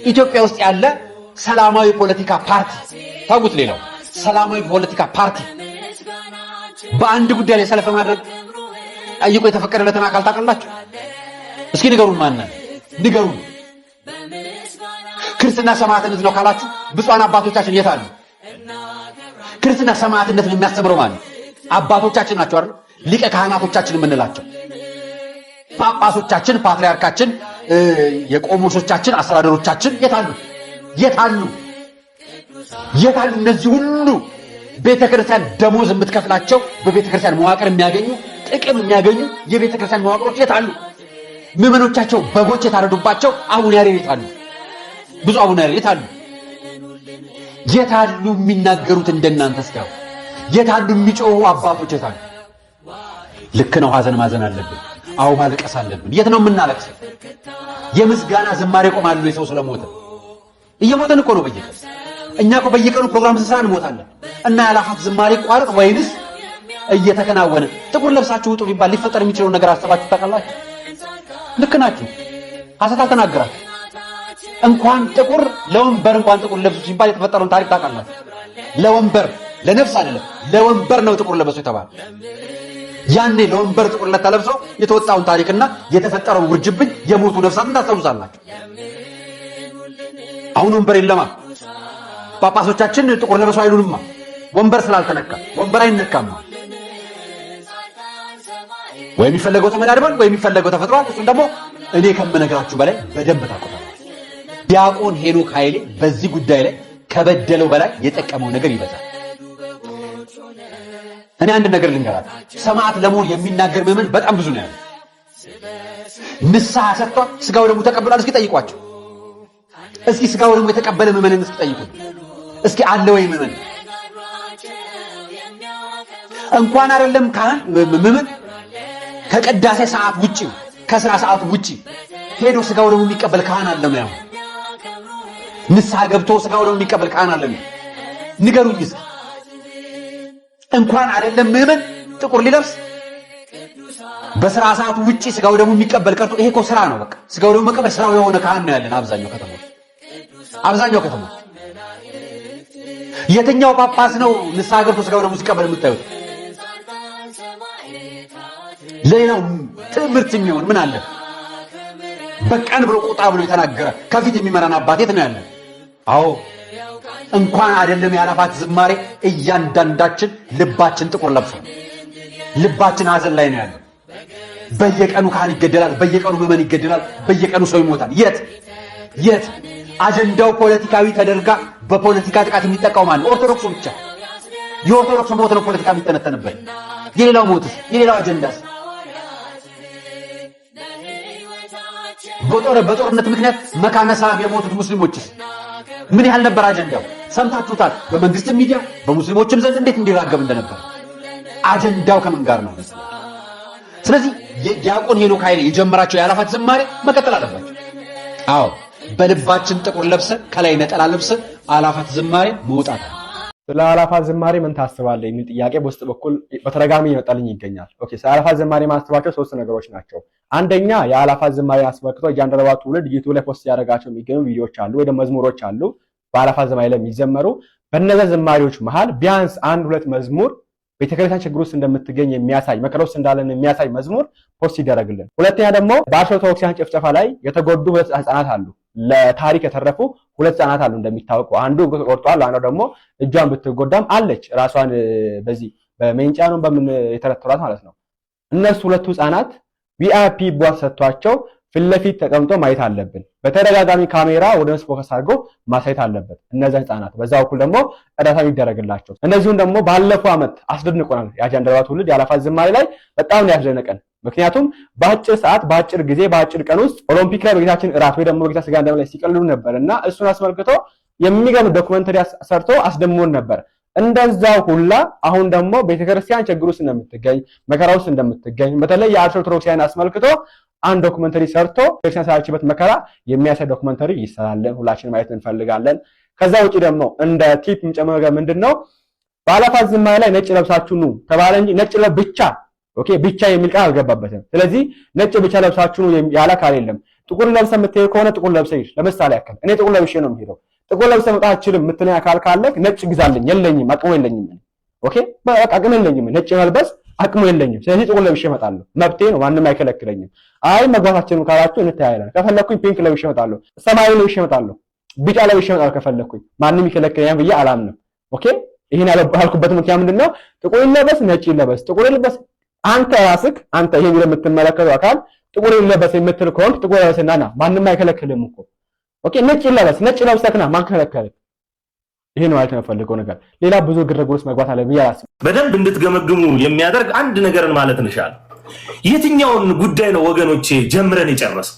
ኢትዮጵያ ውስጥ ያለ ሰላማዊ ፖለቲካ ፓርቲ ታውቁት፣ ሌላው ሰላማዊ ፖለቲካ ፓርቲ በአንድ ጉዳይ ላይ ሰልፍ ማድረግ ጠይቆ የተፈቀደለትን አካል ታውቃላችሁ? እስኪ ንገሩን፣ ማንን ንገሩን። ክርስትና ሰማዕትነት ነው ካላችሁ ብፁዓን አባቶቻችን የት አሉ? ክርስትና ሰማዕትነትን የሚያስተምረው ማለት አባቶቻችን ናቸው አይደል? ሊቀ ካህናቶቻችን የምንላቸው ጳጳሶቻችን፣ ፓትርያርካችን፣ የቆሞሶቻችን፣ አስተዳደሮቻችን የት አሉ? የት አሉ? የት አሉ? እነዚህ ሁሉ ቤተክርስቲያን ደሞዝ የምትከፍላቸው በቤተክርስቲያን መዋቅር የሚያገኙ ጥቅም የሚያገኙ የቤተክርስቲያን መዋቅሮች የት አሉ? ምዕመኖቻቸው በጎች የታረዱባቸው አቡነ ያሬድ የት አሉ? ብዙ አቡነ ያሬድ የት አሉ? የት አሉ? የሚናገሩት እንደናንተ እስካሁን የት አሉ? የሚጮሁ አባቶች የት አሉ? ልክ ነው። ሐዘን ማዘን አለብን። አዎ ማልቀስ አለብን። የት ነው የምናለቅሰው? የምስጋና ዝማሬ ቆማሉ? የሰው ስለሞተ እየሞተን እኮ ነው በየቀኑ። እኛ እኮ በየቀኑ ፕሮግራም ስንሰራ እንሞታለን። እና የአእላፋት ዝማሬ ቋርጥ ወይንስ እየተከናወነ ጥቁር ለብሳችሁ ውጡ ቢባል ሊፈጠር የሚችለውን ነገር አስባችሁ ታውቃላችሁ? ልክ ናችሁ። ሐሰት አልተናገራችሁ። እንኳን ጥቁር ለወንበር እንኳን ጥቁር ለብሱ ሲባል የተፈጠረውን ታሪክ ታውቃላችሁ? ለወንበር ለነፍስ አይደለም፣ ለወንበር ነው ጥቁር ለብሱ የተባለ። ያኔ ለወንበር ጥቁር ለተለብሶ የተወጣውን ታሪክና የተፈጠረው ውርጅብኝ የሞቱ ነፍሳትን ታስታውሳላችሁ። አሁን ወንበር የለማ። ጳጳሶቻችን ጥቁር ለበሱ አይሉንማ። ወንበር ስላልተነካ ወንበር አይነካም። ወይ የሚፈለገው ተመዳድቧል ወይ የሚፈለገው ተፈጥሯል። እሱን ደግሞ እኔ ከምነግራችሁ በላይ በደንብ ታውቁታላችሁ። ዲያቆን ሄኖክ ኃይሌ በዚህ ጉዳይ ላይ ከበደለው በላይ የጠቀመው ነገር ይበዛል። እኔ አንድ ነገር ልንገራችሁ፣ ሰማዕት ለመሆን የሚናገር ምዕመን በጣም ብዙ ነው ያለው። ንስሐ ሰጥቷል፣ ስጋው ደግሞ ተቀብሏል። እስኪ ጠይቋቸው። እስኪ ስጋው ደግሞ የተቀበለ ምዕመንን እስኪ ጠይቁት። እስኪ አለ ወይ ምዕመን? እንኳን አይደለም ካህን ምዕመን ከቅዳሴ ሰዓት ውጪ ከስራ ሰዓት ውጪ ሄዶ ስጋው ደግሞ የሚቀበል ካህን አለ ነው ያው። ንስሐ ገብቶ ስጋው ደግሞ የሚቀበል ካህን አለ ነው። ንገሩኝ እስኪ እንኳን አይደለም ምዕመን ጥቁር ሊለብስ በስራ ሰዓት ውጪ ስጋው ደግሞ የሚቀበል ቀርቶ ይሄ እኮ ስራ ነው። በቃ ስጋው ደግሞ መቀበል ስራው የሆነ ካህን ነው ያለን አብዛኛው ከተማ። የትኛው ጳጳስ ነው ንስሐ ገብቶ ስጋው ደግሞ ሲቀበል የምታዩት? ሌላው ትምህርት የሚሆን ምን አለ? በቃን ብሎ ቁጣ ብሎ የተናገረ ከፊት የሚመራን አባት የት ነው ያለ? አዎ እንኳን አይደለም ያለፋት ዝማሬ እያንዳንዳችን ልባችን ጥቁር ለብሷል። ልባችን ሐዘን ላይ ነው ያለው። በየቀኑ ካህን ይገደላል፣ በየቀኑ ምዕመን ይገደላል፣ በየቀኑ ሰው ይሞታል። የት አጀንዳው ፖለቲካዊ ተደርጋ በፖለቲካ ጥቃት የሚጠቃው ማለት ኦርቶዶክሱ ብቻ። የኦርቶዶክሱ ሞት ነው ፖለቲካ የሚተነተንበት። የሌላው ሞትስ የሌላው አጀንዳስ? በጦርነት ምክንያት መካነ ሰላም የሞቱት ሙስሊሞችስ ምን ያህል ነበር አጀንዳው? ሰምታችሁታል። በመንግስት ሚዲያ በሙስሊሞችም ዘንድ እንዴት እንዲራገብ እንደነበር። አጀንዳው ከምን ጋር ነው? ስለዚህ የዲያቆን ሄኖክ ኃይሌ የጀመራቸው የአላፋት ዝማሬ መቀጠል አለባቸው። አዎ በልባችን ጥቁር ለብሰን ከላይ ነጠላ ለብሰን አላፋት ዝማሬ መውጣት። ስለ አላፋት ዝማሬ ምን ታስባለህ የሚል ጥያቄ በውስጥ በኩል በተደጋጋሚ ይመጣልኝ ይገኛል። ኦኬ፣ ስለ አላፋት ዝማሬ ማስባቸው 3 ነገሮች ናቸው። አንደኛ የአላፋት ዝማሬ አስመልክቶ የጃንደረባ ትውልድ ዩቲዩብ ላይ ፖስት ያደረጋቸው የሚገኙ ቪዲዮዎች አሉ ወይ ደግሞ መዝሙሮች አሉ በአላፋት ዝማሬ ላይ የሚዘመሩ። በእነዚህ ዝማሬዎች መሃል ቢያንስ 1-2 መዝሙር ቤተክርስቲያን ችግር ውስጥ እንደምትገኝ የሚያሳይ መከራ ውስጥ እንዳለን የሚያሳይ መዝሙር ፖስት ይደረግልን። ሁለተኛ ደግሞ በኦርቶዶክሳውያን ጭፍጨፋ ላይ የተጎዱ 2 ህፃናት አሉ። ለታሪክ የተረፉ 2 ህፃናት አሉ። እንደሚታወቀው አንዱ ቆርጧል፣ አንዱ ደግሞ እጇን ብትጎዳም አለች ራሷን በዚህ በሜንጫ ነው በምን የተረተሯት ማለት ነው። እነሱ 2 ህፃናት ቪአይፒ ቦርድ ሰጥቷቸው ፊት ለፊት ተቀምጦ ማየት አለብን። በተደጋጋሚ ካሜራ ወደ እነሱ ፎከስ አድርጎ ማሳየት አለበት እነዛ ህፃናት። በዛው በኩል ደግሞ እርዳታ ይደረግላቸው። እነዚሁን ደግሞ ባለፈው ዓመት አስደንቆናል። የጃንደረባ ትውልድ የአላፋት ዝማሬ ላይ በጣም ያስደነቀን። ምክንያቱም በአጭር ሰዓት በአጭር ጊዜ በአጭር ቀን ውስጥ ኦሎምፒክ ላይ በጌታችን እራት ወይ ደግሞ በጌታ ስጋ ደም ላይ ሲቀልሉ ነበርና እሱን አስመልክቶ የሚገርም ዶክመንተሪ ሰርቶ አስደምሞን ነበር። እንደዛው ሁላ አሁን ደግሞ ቤተክርስቲያን ችግር ውስጥ እንደምትገኝ መከራ ውስጥ እንደምትገኝ በተለይ የኦርቶዶክሳውያን አስመልክቶ አንድ ዶክመንተሪ ሰርቶ ቤተክርስቲያን ሳያችበት መከራ የሚያሳይ ዶክመንተሪ ይሰራልን፣ ሁላችን ማየት እንፈልጋለን። ከዛ ውጪ ደግሞ እንደ ቲፕ ምጨመረ ምንድነው በአላፋት ዝማሬ ላይ ነጭ ለብሳችሁ ኑ ተባለ እንጂ ነጭ ብቻ ኦኬ ብቻ የሚል ቃል አልገባበትም። ስለዚህ ነጭ ብቻ ለብሳችሁ ኑ ያለ ቃል የለም። ጥቁር ለብሰህ የምትሄድ ከሆነ ጥቁር ለብሰህ ሂድ። ለምሳሌ ያክል እኔ ጥቁር ለብሼ ነው የምሄደው። ጥቁር ለብሰህ መውጣት አትችልም የምትለኝ አካል ካለ ነጭ ግዛልኝ። የለኝም፣ አቅሙ የለኝም። ኦኬ በቃ አቅሙ የለኝም፣ ነጭ መልበስ አቅሙ የለኝም። ስለዚህ ጥቁር ለብሼ እመጣለሁ። መብቴ ነው፣ ማንም አይከለክለኝም። አይ መግባታችንን ካላችሁ እንታያለን። ከፈለኩኝ ፒንክ ለብሼ እመጣለሁ፣ ሰማያዊ ለብሼ እመጣለሁ፣ ቢጫ ለብሼ እመጣለሁ ከፈለኩኝ። ማንም ይከለክለኛል ብዬ አላምንም። ኦኬ ይሄን ያልኩበት ምክንያት ምንድነው? ጥቁር ይለበስ ነጭ ይለበስ፣ ጥቁር ይለበስ አንተ ራስህ አንተ ይሄን የምትመለከተው አካል ጥቁር ይለበስ የምትል ከሆነ ጥቁር ለብስና ና፣ ማንም አይከለክልም እኮ። ኦኬ ነጭ ይለበስ፣ ነጭ ለብሰህ ና፣ ማን ከለከለ? ይሄ ነው ማለት የምፈልገው ነገር። ሌላ ብዙ ግርግር ውስጥ መግባት አለ ብዬ አላስብም። በደንብ እንድትገመግሙ የሚያደርግ አንድ ነገርን ማለት እንሻል። የትኛውን ጉዳይ ነው ወገኖቼ ጀምረን የጨረሰው?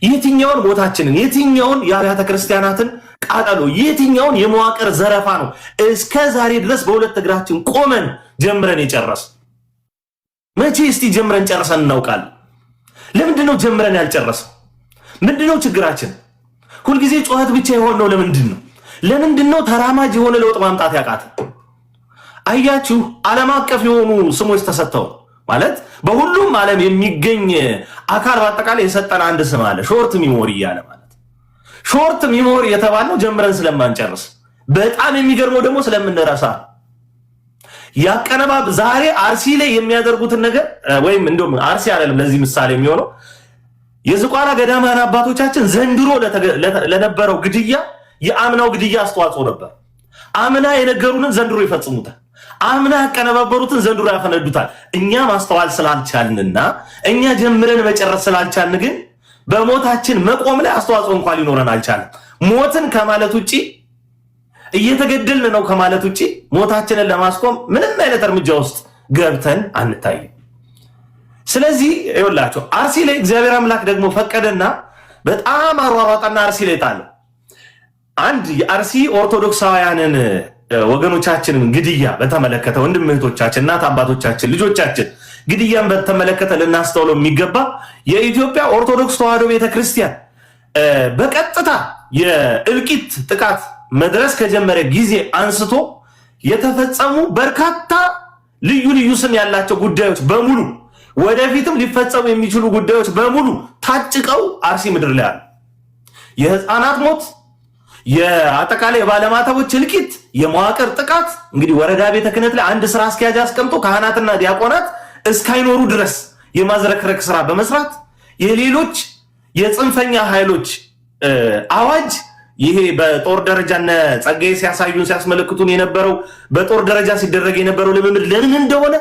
የትኛውን ቦታችንን፣ የትኛውን የአብያተ ክርስቲያናትን ቃጠሎ፣ የትኛውን የመዋቅር ዘረፋ ነው እስከ ዛሬ ድረስ በሁለት እግራችን ቆመን ጀምረን የጨረሰው? መቼ እስቲ ጀምረን ጨርሰን እናውቃለን? ለምንድን ነው ጀምረን ያልጨረሰው? ምንድነው ችግራችን? ሁልጊዜ ጩኸት ብቻ የሆነው ለምንድን ነው? ለምንድን ነው ተራማጅ የሆነ ለውጥ ማምጣት ያቃተ? አያችሁ፣ ዓለም አቀፍ የሆኑ ስሞች ተሰጥተው ማለት በሁሉም ዓለም የሚገኝ አካል በአጠቃላይ የሰጠን አንድ ስም አለ፣ ሾርት ሚሞሪ እያለ ማለት። ሾርት ሚሞሪ የተባለው ጀምረን ስለማንጨርስ፣ በጣም የሚገርመው ደግሞ ስለምንረሳ ያቀነባብ ዛሬ አርሲ ላይ የሚያደርጉትን ነገር ወይም እንደውም አርሲ አይደለም ለዚህ ምሳሌ የሚሆነው የዝቋላ ገዳማን አባቶቻችን ዘንድሮ ለነበረው ግድያ የአምናው ግድያ አስተዋጽኦ ነበር። አምና የነገሩንን ዘንድሮ ይፈጽሙታል። አምና ያቀነባበሩትን ዘንድሮ ያፈነዱታል። እኛ ማስተዋል ስላልቻልንና እኛ ጀምረን መጨረስ ስላልቻልን ግን በሞታችን መቆም ላይ አስተዋጽኦ እንኳን ሊኖረን አልቻለም። ሞትን ከማለት ውጪ እየተገደልን ነው ከማለት ውጪ ሞታችንን ለማስቆም ምንም አይነት እርምጃ ውስጥ ገብተን አንታይም። ስለዚህ ይኸውላችሁ አርሲ ላይ እግዚአብሔር አምላክ ደግሞ ፈቀደና በጣም አሯሯጣና አርሲ ላይ ጣለ። አንድ የአርሲ ኦርቶዶክሳውያንን ወገኖቻችንን ግድያ በተመለከተ ወንድም እህቶቻችን፣ እናት አባቶቻችን፣ ልጆቻችን ግድያን በተመለከተ ልናስተውለው የሚገባ የኢትዮጵያ ኦርቶዶክስ ተዋሕዶ ቤተክርስቲያን በቀጥታ የእልቂት ጥቃት መድረስ ከጀመረ ጊዜ አንስቶ የተፈጸሙ በርካታ ልዩ ልዩ ስም ያላቸው ጉዳዮች በሙሉ ወደፊትም ሊፈጸሙ የሚችሉ ጉዳዮች በሙሉ ታጭቀው አርሲ ምድር ላይ አሉ። የህፃናት ሞት፣ የአጠቃላይ የባለማተቦች እልቂት፣ የመዋቅር ጥቃት እንግዲህ ወረዳ ቤተ ክህነት ላይ አንድ ስራ አስኪያጅ አስቀምጦ ካህናትና ዲያቆናት እስካይኖሩ ድረስ የማዝረክረክ ስራ በመስራት የሌሎች የጽንፈኛ ኃይሎች አዋጅ ይሄ በጦር ደረጃ ጸጋዬ ሲያሳዩን ሲያስመለክቱን የነበረው በጦር ደረጃ ሲደረግ የነበረው ልምምድ ለምን እንደሆነ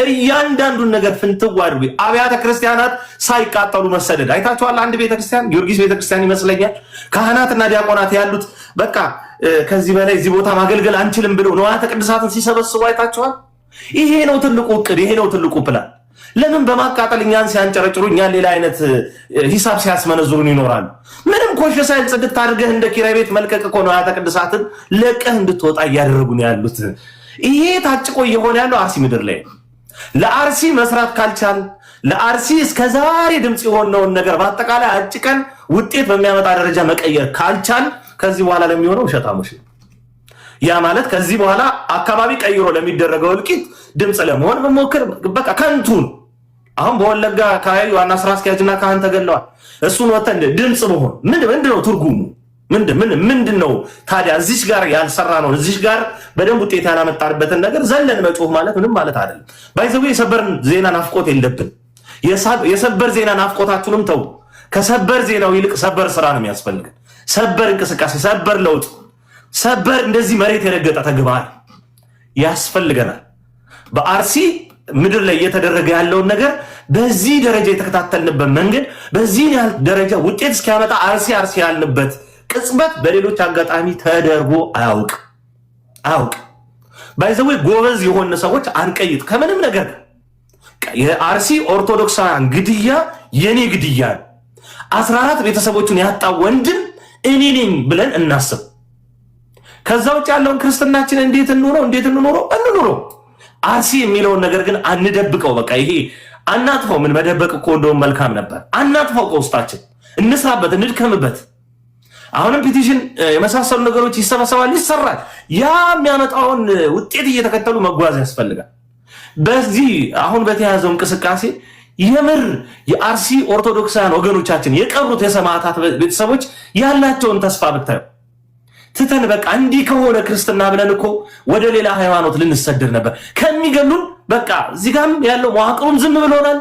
እያንዳንዱን ነገር ፍንትው አድርጎ አብያተ ክርስቲያናት ሳይቃጠሉ መሰደድ አይታችኋል። አንድ ቤተክርስቲያን ጊዮርጊስ ቤተክርስቲያን ይመስለኛል ካህናትና ዲያቆናት ያሉት በቃ ከዚህ በላይ እዚህ ቦታ ማገልገል አንችልም ብለው ንዋያተ ቅድሳትን ሲሰበስቡ አይታችኋል። ይሄ ነው ትልቁ እቅድ፣ ይሄ ነው ትልቁ ፕላን። ለምን በማቃጠል እኛን ሲያንጨረጭሩ እኛን ሌላ አይነት ሂሳብ ሲያስመነዝሩን ይኖራሉ? ምንም ኮሽ ሳይል ጽድት አድርገህ እንደ ኪራይ ቤት መልቀቅ እኮ ነው ንዋያተ ቅድሳትን ለቀህ እንድትወጣ እያደረጉን ያሉት። ይሄ ታጭቆ እየሆነ ያለው አርሲ ምድር ላይ ነው። ለአርሲ መስራት ካልቻል ለአርሲ እስከዛሬ ድምጽ የሆነውን ነገር በአጠቃላይ አጭቀን ውጤት በሚያመጣ ደረጃ መቀየር ካልቻል ከዚህ በኋላ ለሚሆነው ውሸታሞች ነው። ያ ማለት ከዚህ በኋላ አካባቢ ቀይሮ ለሚደረገው እልቂት ድምጽ ለመሆን በሞክር በቃ ከንቱን። አሁን በወለጋ አካባቢ ዋና ስራ አስኪያጅና ካህን ተገለዋል። እሱን ወተን ድምጽ መሆን ምንድነው ትርጉሙ? ምንድነው ታዲያ? እዚህ ጋር ያልሰራ ነው እዚህ ጋር በደንብ ውጤት ያላመጣንበትን ነገር ዘለን መጮህ ማለት ምንም ማለት አይደለም። ባይዘው የሰበር ዜና ናፍቆት የለብን። የሰበር ዜና ናፍቆታችሁንም ተው። ከሰበር ዜናው ይልቅ ሰበር ስራ ነው የሚያስፈልገን። ሰበር እንቅስቃሴ፣ ሰበር ለውጥ፣ ሰበር እንደዚህ መሬት የረገጠ ተግባር ያስፈልገናል። በአርሲ ምድር ላይ እየተደረገ ያለውን ነገር በዚህ ደረጃ የተከታተልንበት መንገድ በዚህ ያህል ደረጃ ውጤት እስኪያመጣ አርሲ ያልንበት ቅጽበት በሌሎች አጋጣሚ ተደርጎ አያውቅ። ባይዘው ጎበዝ የሆነ ሰዎች አንቀይጥ ከምንም ነገር። የአርሲ ኦርቶዶክሳውያን ግድያ የኔ ግድያ 14 ቤተሰቦቹን ያጣ ወንድም እኔ ነኝ ብለን እናስብ። ከዛ ውጭ ያለውን ክርስትናችን እንዴት እንኑረው። አርሲ የሚለውን ነገር ግን አንደብቀው። በቃ ይሄ አናጥፈው። ምን መደበቅ እኮ እንደውም መልካም ነበር። አናጥፈው፣ ከውስጣችን እንስራበት፣ እንድከምበት። አሁንም ፒቲሽን የመሳሰሉ ነገሮች ይሰበሰባል፣ ይሰራል። ያ የሚያመጣውን ውጤት እየተከተሉ መጓዝ ያስፈልጋል። በዚህ አሁን በተያዘው እንቅስቃሴ የምር የአርሲ ኦርቶዶክሳውያን ወገኖቻችን የቀሩት የሰማዕታት ቤተሰቦች ያላቸውን ተስፋ ብታዩ ትተን በቃ እንዲህ ከሆነ ክርስትና ብለን እኮ ወደ ሌላ ሃይማኖት ልንሰደድ ነበር ከሚገሉን። በቃ እዚህ ጋርም ያለው መዋቅሩም ዝም ብሎናል።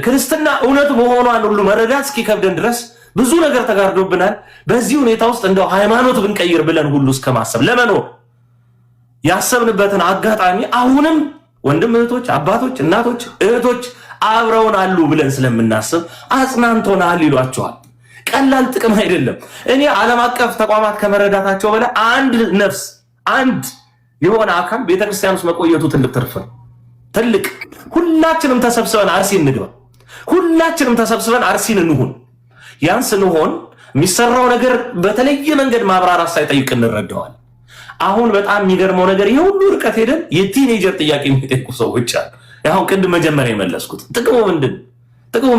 ክርስትና እውነት መሆኗን ሁሉ መረዳት እስኪከብደን ድረስ ብዙ ነገር ተጋርዶብናል። በዚህ ሁኔታ ውስጥ እንደው ሃይማኖት ብንቀይር ብለን ሁሉ እስከማሰብ ለመኖር ያሰብንበትን አጋጣሚ አሁንም ወንድም እህቶች፣ አባቶች፣ እናቶች፣ እህቶች አብረውን አሉ ብለን ስለምናስብ አጽናንቶናል ይሏቸዋል። ቀላል ጥቅም አይደለም። እኔ ዓለም አቀፍ ተቋማት ከመረዳታቸው በላይ አንድ ነፍስ አንድ የሆነ አካል ቤተክርስቲያን ውስጥ መቆየቱ ትልቅ ትርፍ ነው። ትልቅ ሁላችንም ተሰብስበን አርሲ እንግባ። ሁላችንም ተሰብስበን አርሲን እንሁን። ያን ስንሆን የሚሰራው ነገር በተለየ መንገድ ማብራራት ሳይጠይቅ እንረዳዋል። አሁን በጣም የሚገርመው ነገር ይሄ ሁሉ ርቀት ሄደን የቲኔጀር ጥያቄ የሚጠይቁ ሰዎች አሉ። አሁን ቅድም መጀመሪያ የመለስኩት ጥቅሙ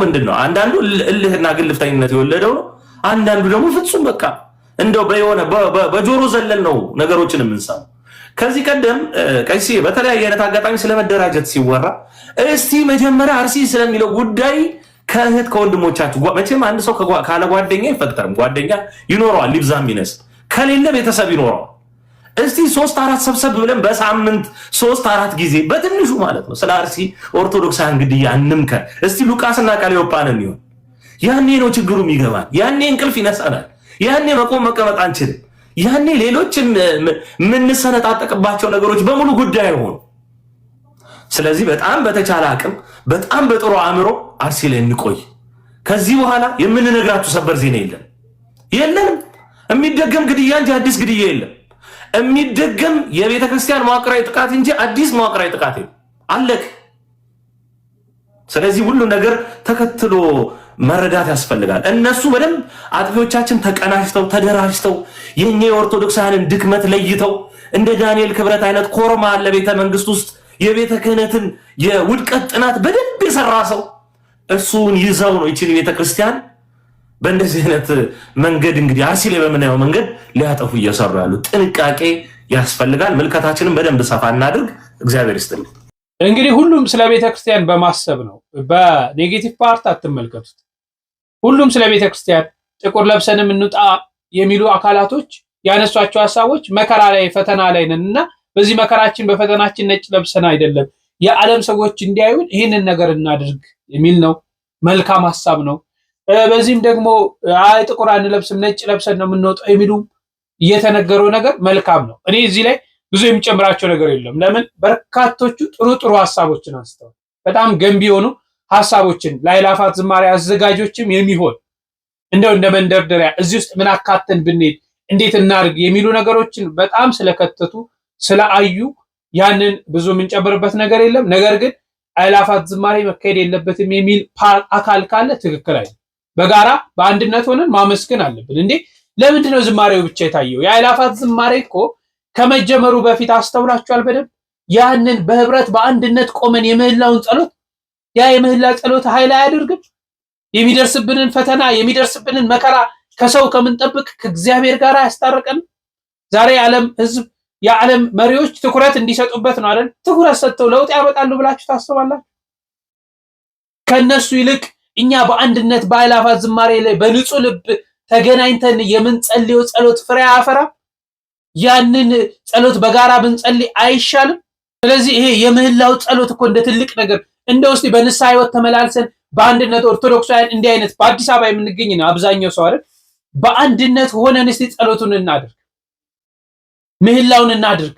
ምንድን ነው? አንዳንዱ እልህና ግልፍተኝነት የወለደው ነው። አንዳንዱ ደግሞ ፍጹም በቃ እንደው በየሆነ በጆሮ ዘለል ነው ነገሮችን የምንሰማው። ከዚህ ቀደም ቀይሲ በተለያየ አይነት አጋጣሚ ስለመደራጀት ሲወራ እስቲ መጀመሪያ አርሲ ስለሚለው ጉዳይ ከእህት ከወንድሞቻችሁ መቼም አንድ ሰው ካለ ጓደኛ አይፈጠርም። ጓደኛ ይኖረዋል ሊብዛም ይነስ፣ ከሌለ ቤተሰብ ይኖረዋል። እስቲ 3-4 ሰብሰብ ብለን በሳምንት 3-4 ጊዜ በትንሹ ማለት ነው ስለ አርሲ ኦርቶዶክሳውያን ግድያ እንምከር። እስቲ ሉቃስና ቀሌዮጳንን ይሁን። ያኔ ነው ችግሩ የሚገባን። ያኔ እንቅልፍ ይነሳናል። ያኔ መቆም መቀመጥ አንችልም። ያኔ ሌሎች የምንሰነጣጠቅባቸው ነገሮች በሙሉ ጉዳይ ሆኑ። ስለዚህ በጣም በተቻለ አቅም በጣም በጥሩ አእምሮ አርሲ ላይ እንቆይ። ከዚህ በኋላ የምንነግራችሁ ሰበር ዜና የለንም። የሚደገም ግድያ እንጂ አዲስ ግድያ የለም። የሚደገም የቤተ ክርስቲያን መዋቅራዊ ጥቃት እንጂ አዲስ መዋቅራዊ ጥቃት የለም። አለቅ። ስለዚህ ሁሉ ነገር ተከትሎ መረዳት ያስፈልጋል። እነሱ በደንብ አጥፊዎቻችን ተቀናጅተው ተደራጅተው የኛ የኦርቶዶክሳውያንን ድክመት ለይተው እንደ ዳንኤል ክብረት አይነት ኮርማ አለ ቤተ መንግስት ውስጥ የቤተ ክህነትን የውድቀት ጥናት በደንብ የሰራ ሰው እሱን ይዘው ነው ይችን ቤተ ክርስቲያን በእንደዚህ አይነት መንገድ እንግዲህ አርሲ ላይ በምናየው መንገድ ሊያጠፉ እየሰሩ ያሉ። ጥንቃቄ ያስፈልጋል። መልከታችንን በደንብ ሰፋ እናድርግ። እግዚአብሔር ይስጥልኝ። እንግዲህ ሁሉም ስለ ቤተ ክርስቲያን በማሰብ ነው። በኔጌቲቭ ፓርት አትመልከቱት። ሁሉም ስለ ቤተ ክርስቲያን ጥቁር ለብሰንም እንውጣ የሚሉ አካላቶች ያነሷቸው ሐሳቦች መከራ ላይ ፈተና ላይ ነንና በዚህ መከራችን በፈተናችን ነጭ ለብሰን አይደለም የዓለም ሰዎች እንዲያዩን ይህንን ነገር እናድርግ የሚል ነው። መልካም ሐሳብ ነው። በዚህም ደግሞ አይ ጥቁር አንለብስም ነጭ ለብሰን ነው የምንወጣው የሚሉ እየተነገረው ነገር መልካም ነው። እኔ እዚህ ላይ ብዙ የሚጨምራቸው ነገር የለም። ለምን በርካቶቹ ጥሩ ሐሳቦችን አንስተዋል። በጣም ገንቢ የሆኑ ሐሳቦችን ለአእላፋት ዝማሬ አዘጋጆችም የሚሆን እንደው እንደ መንደርደሪያ እዚህ ውስጥ ምን አካተን ብንሄድ እንዴት እናድርግ የሚሉ ነገሮችን በጣም ስለከተቱ ስለአዩ ያንን ብዙ የምንጨምርበት ነገር የለም። ነገር ግን አእላፋት ዝማሬ መካሄድ የለበትም የሚል አካል ካለ ትክክል አይደለም። በጋራ በአንድነት ሆነን ማመስገን አለብን። እንዴ ለምንድን ነው ዝማሬው ብቻ የታየው? የአእላፋት ዝማሬ እኮ ከመጀመሩ በፊት አስተውላችኋል በደንብ ያንን በህብረት በአንድነት ቆመን የምህላውን ጸሎት ያ የምህላ ጸሎት ኃይል አያደርግም? የሚደርስብንን ፈተና የሚደርስብንን መከራ ከሰው ከምንጠብቅ ከእግዚአብሔር ጋር ያስታርቀን። ዛሬ የዓለም ህዝብ የዓለም መሪዎች ትኩረት እንዲሰጡበት ነው አይደል? ትኩረት ሰጥተው ለውጥ ያመጣሉ ብላችሁ ታስባላችሁ? ከነሱ ይልቅ እኛ በአንድነት በአእላፋት ዝማሬ ላይ በንጹህ ልብ ተገናኝተን የምንጸልየው ጸሎት ፍሬ አያፈራም? ያንን ጸሎት በጋራ ብንጸልይ አይሻልም? ስለዚህ ይሄ የምህላው ጸሎት እኮ እንደ ትልቅ ነገር እንደ ውስጥ በንስሐ ህይወት ተመላልሰን በአንድነት ኦርቶዶክሳውያን እንዲህ አይነት በአዲስ አበባ የምንገኝ ነው አብዛኛው ሰው አይደል? በአንድነት ሆነን እስቲ ጸሎቱን እናድርግ፣ ምህላውን እናድርግ።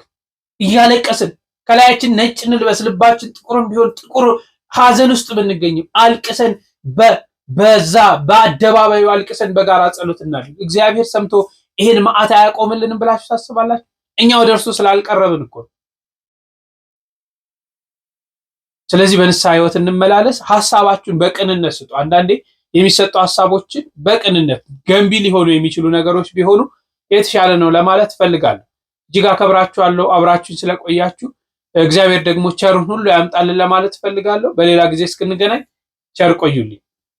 እያለቀስን ከላያችን ነጭ እንልበስ፣ ልባችን ጥቁርም ቢሆን ጥቁር ሐዘን ውስጥ ብንገኝም አልቅሰን በዛ በአደባባዩ አልቅሰን በጋራ ጸሎት እናድርግ። እግዚአብሔር ሰምቶ ይሄን መዓት አያቆምልንም ብላችሁ ታስባላችሁ? እኛ ወደ እርሱ ስላልቀረብን እኮ። ስለዚህ በንስሐ ህይወት እንመላለስ። ሐሳባችሁን በቅንነት ስጡ። አንዳንዴ የሚሰጡ ሐሳቦችን በቅንነት ገንቢ ሊሆኑ የሚችሉ ነገሮች ቢሆኑ የተሻለ ነው ለማለት ፈልጋለሁ። እጅግ አከብራችኋለሁ አብራችሁን ስለቆያችሁ። እግዚአብሔር ደግሞ ቸሩን ሁሉ ያምጣልን ለማለት ፈልጋለሁ። በሌላ ጊዜ እስክንገናኝ ቸር ቆዩልኝ።